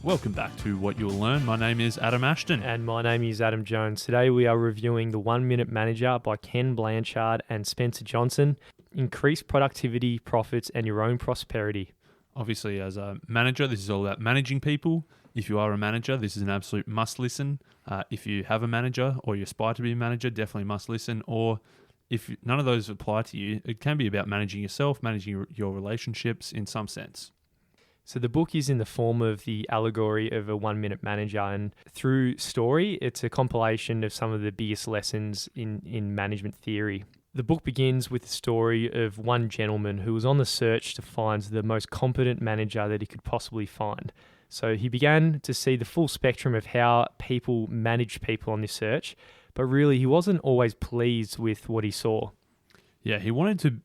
Welcome back to What You'll Learn. My name is Adam Ashton. And my name is Adam Jones. Today we are reviewing The 1 Minute Manager by Ken Blanchard and Spencer Johnson. Increase productivity, profits, and your own prosperity. Obviously, as a manager, this is all about managing people. If you are a manager, this is an absolute must listen. If you have a manager or you aspire to be a manager, definitely must listen. Or if none of those apply to you, it can be about managing yourself, managing your relationships in some sense. So the book is in the form of the allegory of a 1 minute manager, and through story, it's a compilation of some of the biggest lessons in management theory. The book begins with the story of one gentleman who was on the search to find the most competent manager that he could possibly find. So he began to see the full spectrum of how people managed people on this search, but really he wasn't always pleased with what he saw. Yeah, he wanted to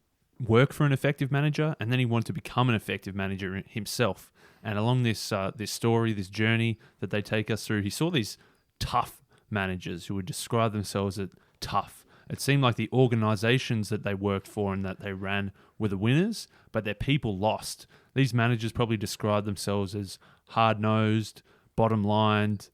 work for an effective manager, and then he wanted to become an effective manager himself. And along this story, this journey that they take us through, he saw these tough managers who would describe themselves as tough. It seemed like the organizations that they worked for and that they ran were the winners, but their people lost. These managers probably described themselves as hard-nosed, bottom-lined,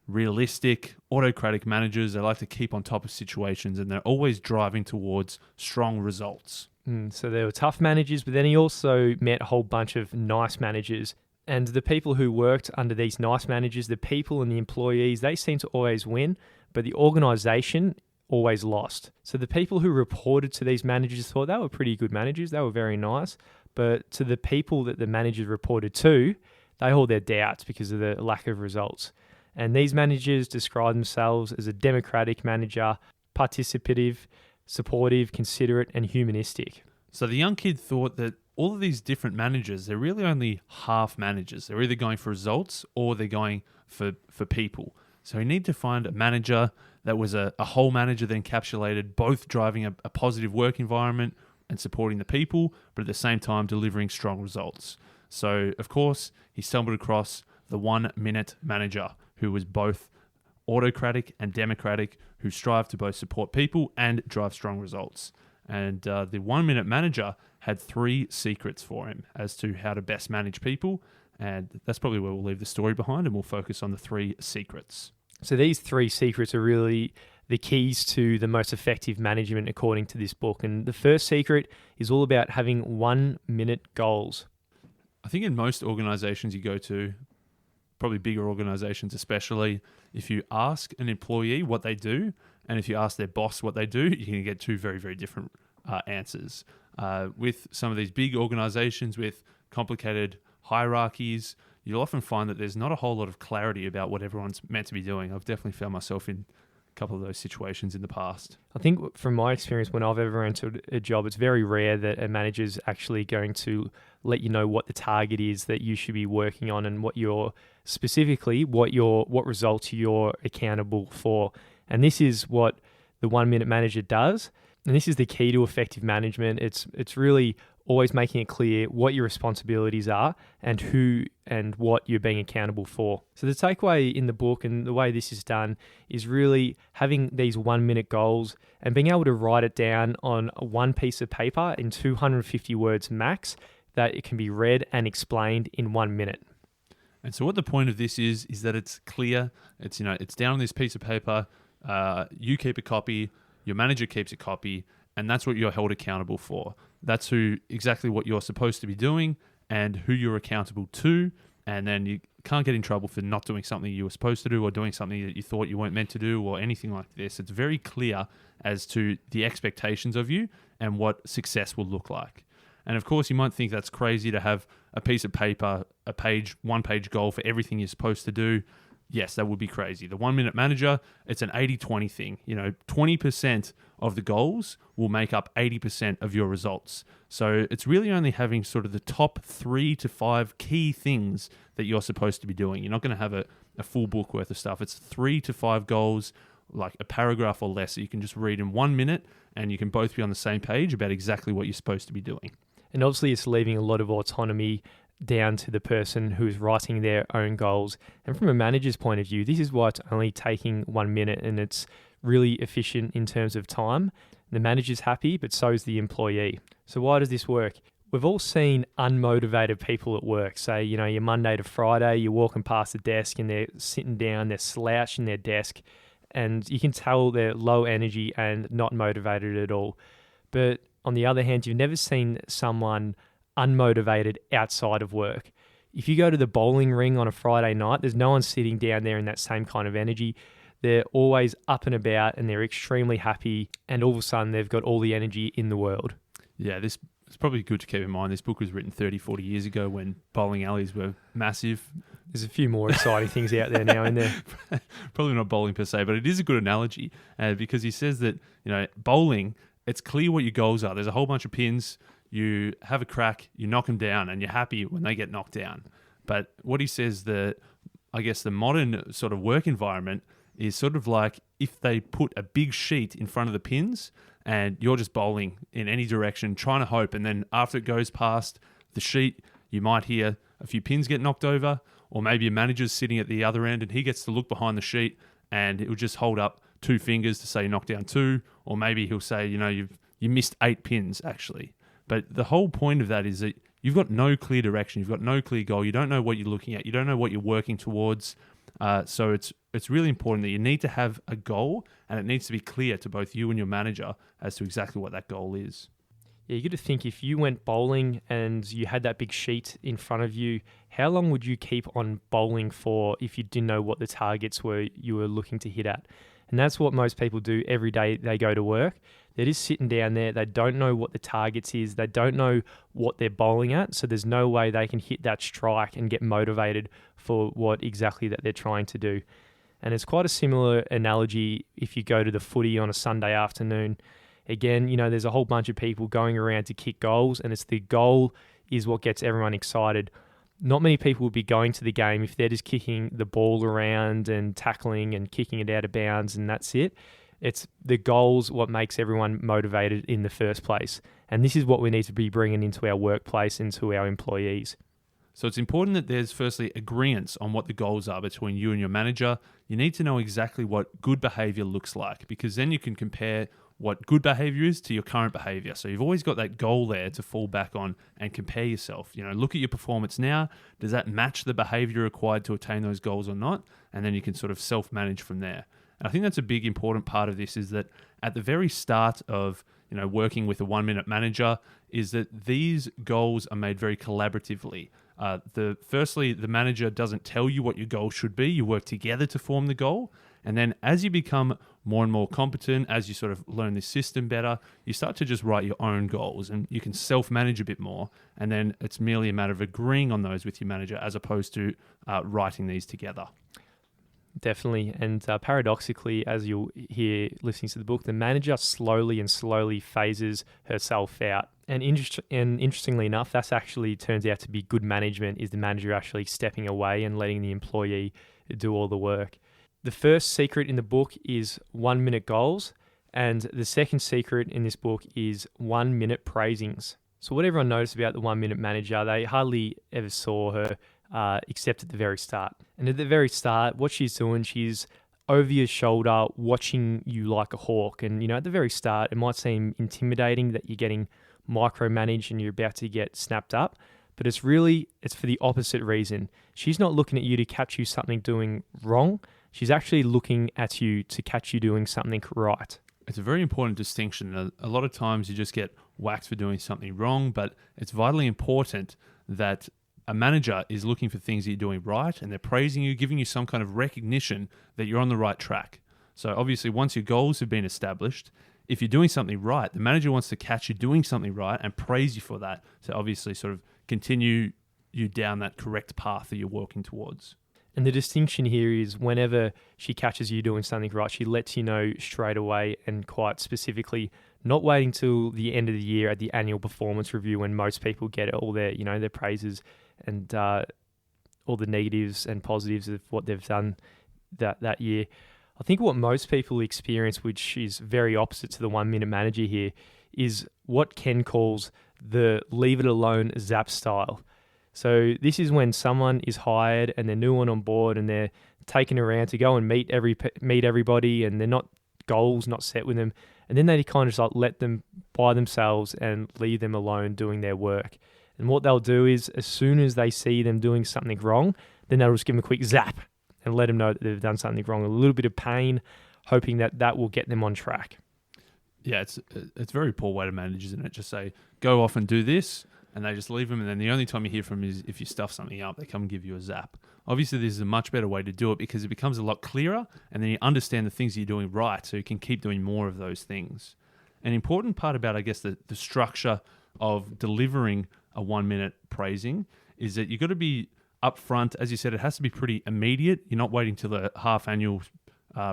realistic, autocratic managers. They like to keep on top of situations, and they're always driving towards strong results. So there were tough managers, but then he also met a whole bunch of nice managers. And the people who worked under these nice managers, the people and the employees, they seemed to always win, but the organization always lost. So the people who reported to these managers thought they were pretty good managers, they were very nice, but to the people that the managers reported to, they held their doubts because of the lack of results. And these managers describe themselves as a democratic manager, participative, supportive, considerate, and humanistic. So the young kid thought that all of these different managers, they're really only half managers. They're either going for results or they're going for people. So he needed to find a manager that was a whole manager that encapsulated both driving a positive work environment and supporting the people, but at the same time delivering strong results. So, of course, he stumbled across the 1 minute manager who was both autocratic and democratic, who strive to both support people and drive strong results. And the 1 minute manager had 3 secrets for him as to how to best manage people. And that's probably where we'll leave the story behind, and we'll focus on the 3 secrets. So these 3 secrets are really the keys to the most effective management according to this book. And the first secret is all about having 1 minute goals. I think in most organizations you go to, probably bigger organizations especially, if you ask an employee what they do and if you ask their boss what they do, you're going to get 2 very, very different answers. With some of these big organizations with complicated hierarchies, you'll often find that there's not a whole lot of clarity about what everyone's meant to be doing. I've definitely found myself in a couple of those situations in the past. I think from my experience, when I've ever entered a job, it's very rare that a manager's actually going to let you know what the target is that you should be working on and what results you're accountable for. And this is what the 1 minute manager does. And this is the key to effective management. It's really always making it clear what your responsibilities are and who and what you're being accountable for. So the takeaway in the book and the way this is done is really having these 1 minute goals and being able to write it down on one piece of paper in 250 words max, that it can be read and explained in 1 minute. And so what the point of this is that it's clear. It's down on this piece of paper. You keep a copy, your manager keeps a copy, and that's what you're held accountable for. That's exactly what you're supposed to be doing and who you're accountable to. And then you can't get in trouble for not doing something you were supposed to do or doing something that you thought you weren't meant to do or anything like this. It's very clear as to the expectations of you and what success will look like. And of course, you might think that's crazy to have a piece of paper, one-page goal for everything you're supposed to do. Yes, that would be crazy. The 1 minute manager, it's an 80-20 thing. 20% of the goals will make up 80% of your results. So it's really only having sort of the top 3 to 5 key things that you're supposed to be doing. You're not going to have a full book worth of stuff. It's 3 to 5 goals, like a paragraph or less, that you can just read in 1 minute, and you can both be on the same page about exactly what you're supposed to be doing. And obviously it's leaving a lot of autonomy down to the person who's writing their own goals. And from a manager's point of view, this is why it's only taking 1 minute and it's really efficient in terms of time. The manager's happy, but so is the employee. So why does this work? We've all seen unmotivated people at work. Say, your Monday to Friday, you're walking past the desk and they're sitting down, they're slouching their desk, and you can tell they're low energy and not motivated at all. But on the other hand, you've never seen someone unmotivated outside of work. If you go to the bowling ring on a Friday night, there's no one sitting down there in that same kind of energy. They're always up and about and they're extremely happy, and all of a sudden they've got all the energy in the world. Yeah, it's probably good to keep in mind. This book was written 30, 40 years ago when bowling alleys were massive. There's a few more exciting things out there now, isn't there? Probably not bowling per se, but it is a good analogy because he says that, bowling, it's clear what your goals are. There's a whole bunch of pins. You have a crack, you knock them down, and you're happy when they get knocked down. But what he says that, I guess the modern sort of work environment is sort of like if they put a big sheet in front of the pins and you're just bowling in any direction, trying to hope, and then after it goes past the sheet, you might hear a few pins get knocked over, or maybe a manager's sitting at the other end and he gets to look behind the sheet and it will just hold up 2 fingers to say you knocked down 2, or maybe he'll say, you missed 8 pins actually. But the whole point of that is that you've got no clear direction, you've got no clear goal, you don't know what you're looking at, you don't know what you're working towards. So it's really important that you need to have a goal, and it needs to be clear to both you and your manager as to exactly what that goal is. Yeah, you got to think, if you went bowling and you had that big sheet in front of you, how long would you keep on bowling for if you didn't know what the targets were you were looking to hit at? And that's what most people do every day they go to work. They're just sitting down there. They don't know what the targets is. They don't know what they're bowling at. So there's no way they can hit that strike and get motivated for what exactly that they're trying to do. And it's quite a similar analogy if you go to the footy on a Sunday afternoon. Again, there's a whole bunch of people going around to kick goals, and it's the goal is what gets everyone excited. Not many people would be going to the game if they're just kicking the ball around and tackling and kicking it out of bounds and that's it. It's the goals what makes everyone motivated in the first place. And this is what we need to be bringing into our workplace and to our employees. So it's important that there's firstly agreement on what the goals are between you and your manager. You need to know exactly what good behavior looks like, because then you can compare what good behavior is to your current behavior. So you've always got that goal there to fall back on and compare yourself. Look at your performance now. Does that match the behavior required to attain those goals or not? And then you can sort of self-manage from there. And I think that's a big important part of this, is that at the very start of working with a 1-minute manager, is that these goals are made very collaboratively. Firstly, the manager doesn't tell you what your goal should be. You work together to form the goal. And then as you become more and more competent, as you sort of learn this system better, you start to just write your own goals and you can self-manage a bit more. And then it's merely a matter of agreeing on those with your manager as opposed to writing these together. Definitely. And paradoxically, as you'll hear listening to the book, the manager slowly phases herself out. And interestingly enough, that's actually turns out to be good management, is the manager actually stepping away and letting the employee do all the work. The first secret in the book is 1-minute goals. And the second secret in this book is 1-minute praisings. So what everyone noticed about the 1-minute manager, they hardly ever saw her except at the very start. And at the very start, what she's doing, she's over your shoulder watching you like a hawk. And, at the very start, it might seem intimidating that you're getting micromanaged and you're about to get snapped up. But it's for the opposite reason. She's not looking at you to catch you something doing wrong. She's actually looking at you to catch you doing something right. It's a very important distinction. A lot of times you just get whacked for doing something wrong, but it's vitally important that a manager is looking for things that you're doing right, and they're praising you, giving you some kind of recognition that you're on the right track. So obviously, once your goals have been established, if you're doing something right, the manager wants to catch you doing something right and praise you for that. So obviously sort of continue you down that correct path that you're working towards. And the distinction here is whenever she catches you doing something right, she lets you know straight away and quite specifically, not waiting till the end of the year at the annual performance review when most people get all their, their praises and all the negatives and positives of what they've done that year. I think what most people experience, which is very opposite to the 1-minute manager here, is what Ken calls the leave it alone zap style. So this is when someone is hired and they're new one on board and they're taken around to go and meet everybody, and they're not goals not set with them. And then they kind of just like let them by themselves and leave them alone doing their work. And what they'll do is, as soon as they see them doing something wrong, then they'll just give them a quick zap and let them know that they've done something wrong. A little bit of pain, hoping that that will get them on track. Yeah, it's a very poor way to manage, isn't it? Just say, go off and do this, and they just leave them, and then the only time you hear from them is if you stuff something up, they come and give you a zap. Obviously, this is a much better way to do it because it becomes a lot clearer, and then you understand the things you're doing right, so you can keep doing more of those things. An important part about, I guess, the structure of delivering a 1 minute praising is that you've got to be upfront. As you said, it has to be pretty immediate. You're not waiting till the half annual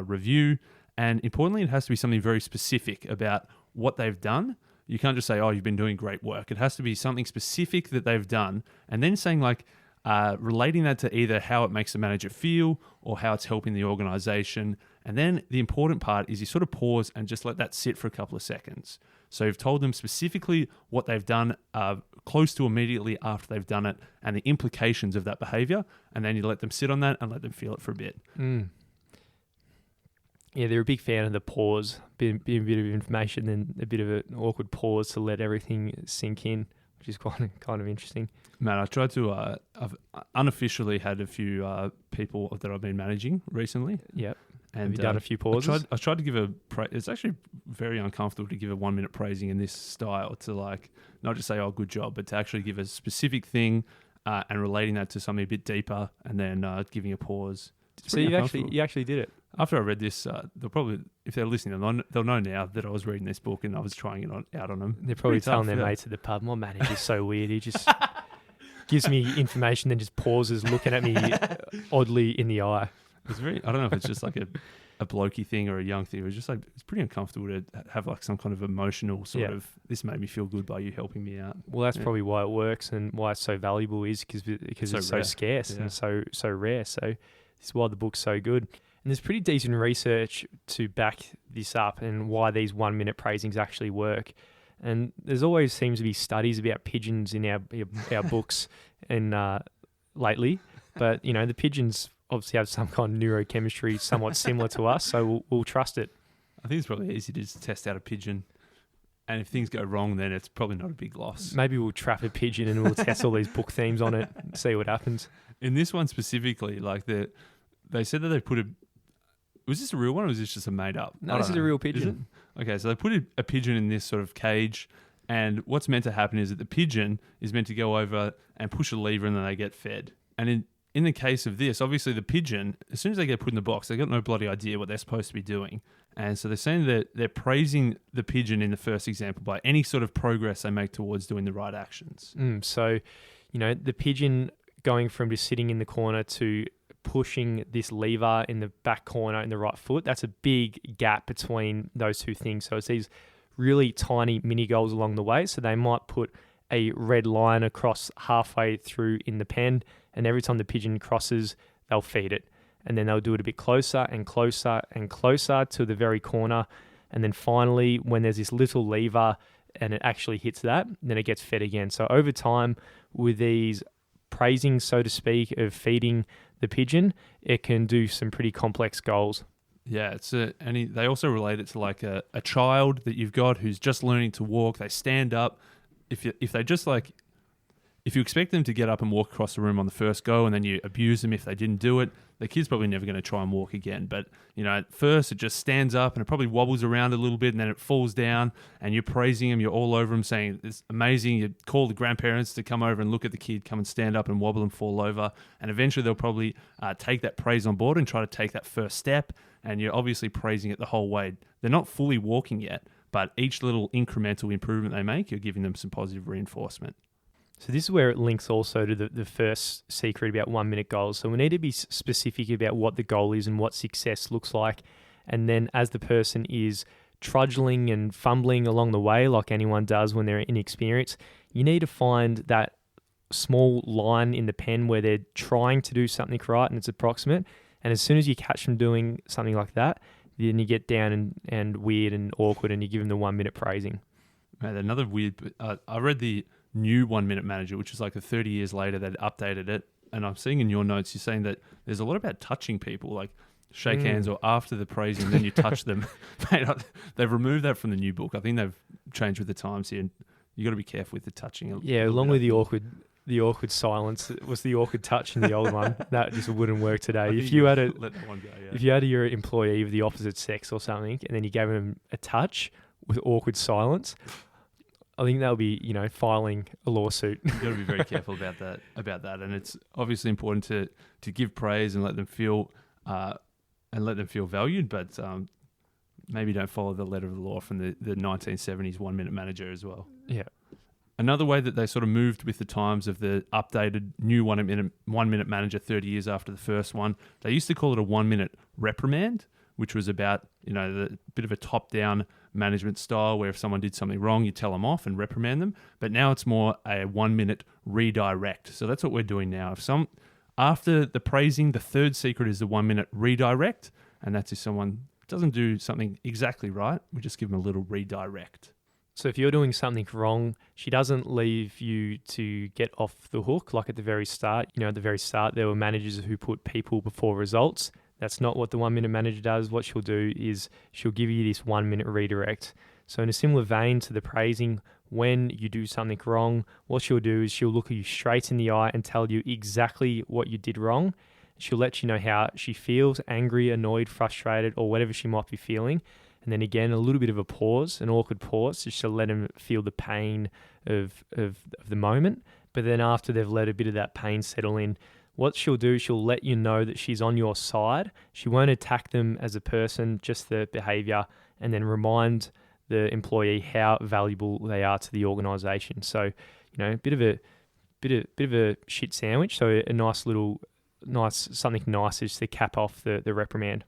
review. And importantly, it has to be something very specific about what they've done. You can't just say, oh, you've been doing great work. It has to be something specific that they've done. And then saying like, relating that to either how it makes the manager feel or how it's helping the organization. And then the important part is you sort of pause and just let that sit for a couple of seconds. So you've told them specifically what they've done close to immediately after they've done it and the implications of that behavior. And then you let them sit on that and let them feel it for a bit. Yeah, they're a big fan of the pause, be a bit of information, then a bit of an awkward pause to let everything sink in, which is kind of interesting. Man, I tried to, I've unofficially had a few people that I've been managing recently. Yep. And have you done a few pauses? I tried to give it's actually very uncomfortable to give a 1 minute praising in this style, to like, not just say, oh, good job, but to actually give a specific thing and relating that to something a bit deeper and then giving a pause. So you actually did it? After I read this, they'll probably, if they're listening, they'll know now that I was reading this book and I was trying it out on them. They're probably telling their mates at the pub, my manager's so weird. He just gives me information, then just pauses, looking at me oddly in the eye. It's I don't know if it's just like a blokey thing or a young thing. It was just like, it's pretty uncomfortable to have like some kind of emotional sort of, this made me feel good by you helping me out. Well, that's probably why it works and why it's so valuable is because it's so scarce and so rare. So this is why the book's so good. And there's pretty decent research to back this up and why these 1 minute praisings actually work. And there's always seems to be studies about pigeons in our books and lately, but the pigeons obviously have some kind of neurochemistry somewhat similar to us, so we'll trust it. I think it's probably easy to just test out a pigeon, and if things go wrong, then it's probably not a big loss. Maybe we'll trap a pigeon and we'll test all these book themes on it and see what happens. In this one specifically, like they said that they put was this a real one or was this just a made up? No, this is a real pigeon. Okay, so they put a pigeon in this sort of cage, and what's meant to happen is that the pigeon is meant to go over and push a lever and then they get fed. And in the case of this, obviously the pigeon, as soon as they get put in the box, they've got no bloody idea what they're supposed to be doing. And so they're saying that they're praising the pigeon in the first example by any sort of progress they make towards doing the right actions. So, the pigeon going from just sitting in the corner to pushing this lever in the back corner in the right foot, that's a big gap between those two things. So it's these really tiny mini goals along the way. So they might put a red line across halfway through in the pen, and every time the pigeon crosses, they'll feed it. And then they'll do it a bit closer and closer and closer to the very corner. And then finally, when there's this little lever and it actually hits that, then it gets fed again. So over time, with these praising, so to speak, of feeding the pigeon, it can do some pretty complex goals. Yeah, they also relate it to like a child that you've got who's just learning to walk. They stand up. If you expect them to get up and walk across the room on the first go and then you abuse them if they didn't do it, the kid's probably never going to try and walk again. But, at first it just stands up and it probably wobbles around a little bit and then it falls down and you're praising them, you're all over them saying, it's amazing. You call the grandparents to come over and look at the kid, come and stand up and wobble and fall over. And eventually they'll probably take that praise on board and try to take that first step. And you're obviously praising it the whole way. They're not fully walking yet, but each little incremental improvement they make, you're giving them some positive reinforcement. So this is where it links also to the first secret about 1 minute goals. So we need to be specific about what the goal is and what success looks like. And then as the person is trudging and fumbling along the way, like anyone does when they're inexperienced, you need to find that small line in the pen where they're trying to do something right and it's approximate. And as soon as you catch them doing something like that, then you get down and weird and awkward and you give them the 1 minute praising. Man, another weird... I read the new 1 minute manager, which is like 30 years later they'd updated it. And I'm seeing in your notes, you're saying that there's a lot about touching people. Like shake hands, or after the praising, then you touch them. Mate, they've removed that from the new book. I think they've changed with the times here. And you got to be careful with the touching. Yeah, along with the awkward silence. It was the awkward touch in the old one. That just wouldn't work today. If you had let that one go, yeah. if you had your employee of the opposite sex or something, and then you gave them a touch with awkward silence, I think that would be, filing a lawsuit. You've got to be very careful about that. And it's obviously important to give praise and let them feel valued, but maybe don't follow the letter of the law from the 1970s 1 minute manager as well. Yeah. Another way that they sort of moved with the times of the updated new 1 minute manager 30 years after the first one, they used to call it a 1 minute reprimand, which was about, the bit of a top-down management style where if someone did something wrong, you tell them off and reprimand them. But now it's more a 1 minute redirect. So that's what we're doing now. After the praising, the third secret is the 1 minute redirect. And that's if someone doesn't do something exactly right, we just give them a little redirect. So if you're doing something wrong, she doesn't leave you to get off the hook like at the very start. At the very start, there were managers who put people before results. That's not what the 1 minute manager does. What she'll do is she'll give you this 1 minute redirect. So in a similar vein to the praising, when you do something wrong, what she'll do is she'll look at you straight in the eye and tell you exactly what you did wrong. She'll let you know how she feels, angry, annoyed, frustrated, or whatever she might be feeling. And then again, a little bit of a pause, an awkward pause, just to let them feel the pain of the moment. But then after they've let a bit of that pain settle in, what she'll do, she'll let you know that she's on your side. She won't attack them as a person, just the behavior, and then remind the employee how valuable they are to the organization. So, a bit of a shit sandwich. So a nice something nice is to cap off the reprimand.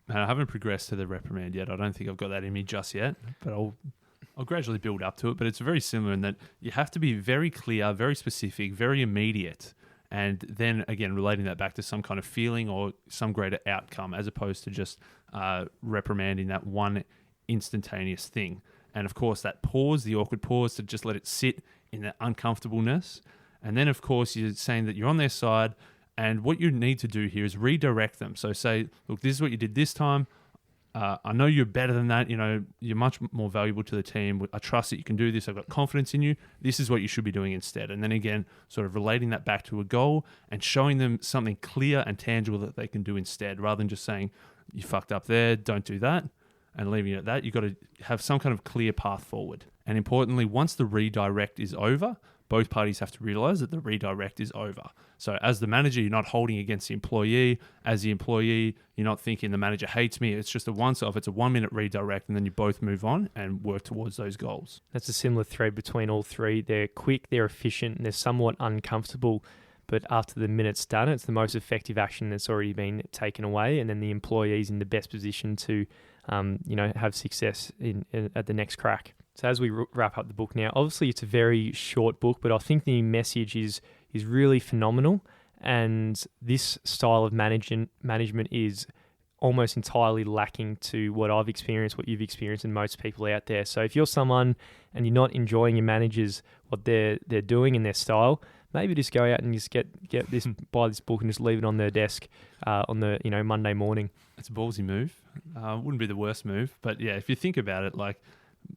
Man, I haven't progressed to the reprimand yet. I don't think I've got that in me just yet, but I'll gradually build up to it. But it's very similar in that you have to be very clear, very specific, very immediate, and then again relating that back to some kind of feeling or some greater outcome, as opposed to just reprimanding that one instantaneous thing. And of course, that pause, the awkward pause, to just let it sit in that uncomfortableness. And then, of course, you're saying that you're on their side. And what you need to do here is redirect them. So say, look, this is what you did this time. I know you're better than that. You're much more valuable to the team. I trust that you can do this. I've got confidence in you. This is what you should be doing instead. And then again, sort of relating that back to a goal and showing them something clear and tangible that they can do instead, rather than just saying, you fucked up there, don't do that, and leaving it at that. You've got to have some kind of clear path forward. And importantly, once the redirect is over, both parties have to realize that the redirect is over. So as the manager, you're not holding against the employee. As the employee, you're not thinking the manager hates me. It's just a once-off. It's a 1 minute redirect, and then you both move on and work towards those goals. That's a similar thread between all three. They're quick, they're efficient, and they're somewhat uncomfortable. But after the minute's done, it's the most effective action that's already been taken away, and then the employee's in the best position to, have success at the next crack. So as we wrap up the book now, obviously it's a very short book, but I think the message is really phenomenal. And this style of management is almost entirely lacking to what I've experienced, what you've experienced, and most people out there. So if you're someone and you're not enjoying your managers, what they're doing in their style, maybe just go out and just get this, buy this book and just leave it on their desk on the Monday morning. It's a ballsy move. Wouldn't be the worst move, but yeah, if you think about it, like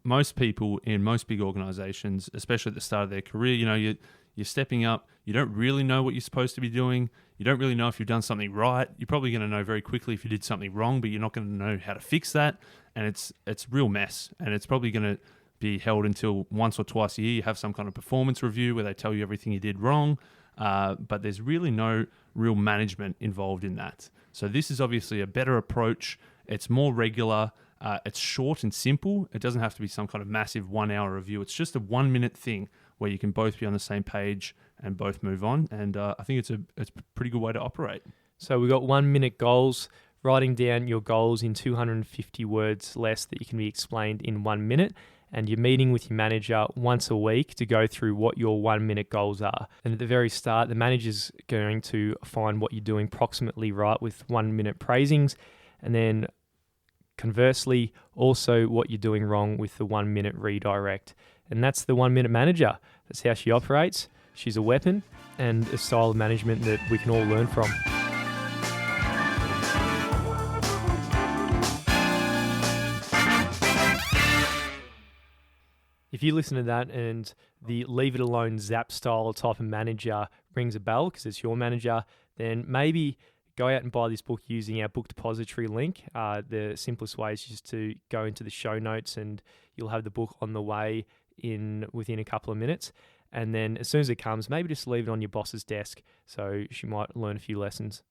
most people in most big organizations, especially at the start of their career, you're stepping up. You don't really know what you're supposed to be doing. You don't really know if you've done something right. You're probably going to know very quickly if you did something wrong, but you're not going to know how to fix that. And it's real mess. And it's probably going to be held until once or twice a year. You have some kind of performance review where they tell you everything you did wrong. But there's really no real management involved in that. So this is obviously a better approach. It's more regular. It's short and simple. It doesn't have to be some kind of massive 1 hour review. It's just a 1 minute thing where you can both be on the same page and both move on. And I think it's a pretty good way to operate. So we've got 1 minute goals, writing down your goals in 250 words less that you can be explained in 1 minute. And you're meeting with your manager once a week to go through what your 1 minute goals are. And at the very start, the manager's going to find what you're doing approximately right with 1 minute praisings. And then conversely, also what you're doing wrong with the 1 minute redirect. And that's the 1 minute manager. That's how she operates. She's a weapon and a style of management that we can all learn from. if you listen to that and the leave it alone Zap style type of manager rings a bell because it's your manager, then maybe go out and buy this book using our book depository link. The simplest way is just to go into the show notes and you'll have the book on the way within a couple of minutes. And then as soon as it comes, maybe just leave it on your boss's desk so she might learn a few lessons.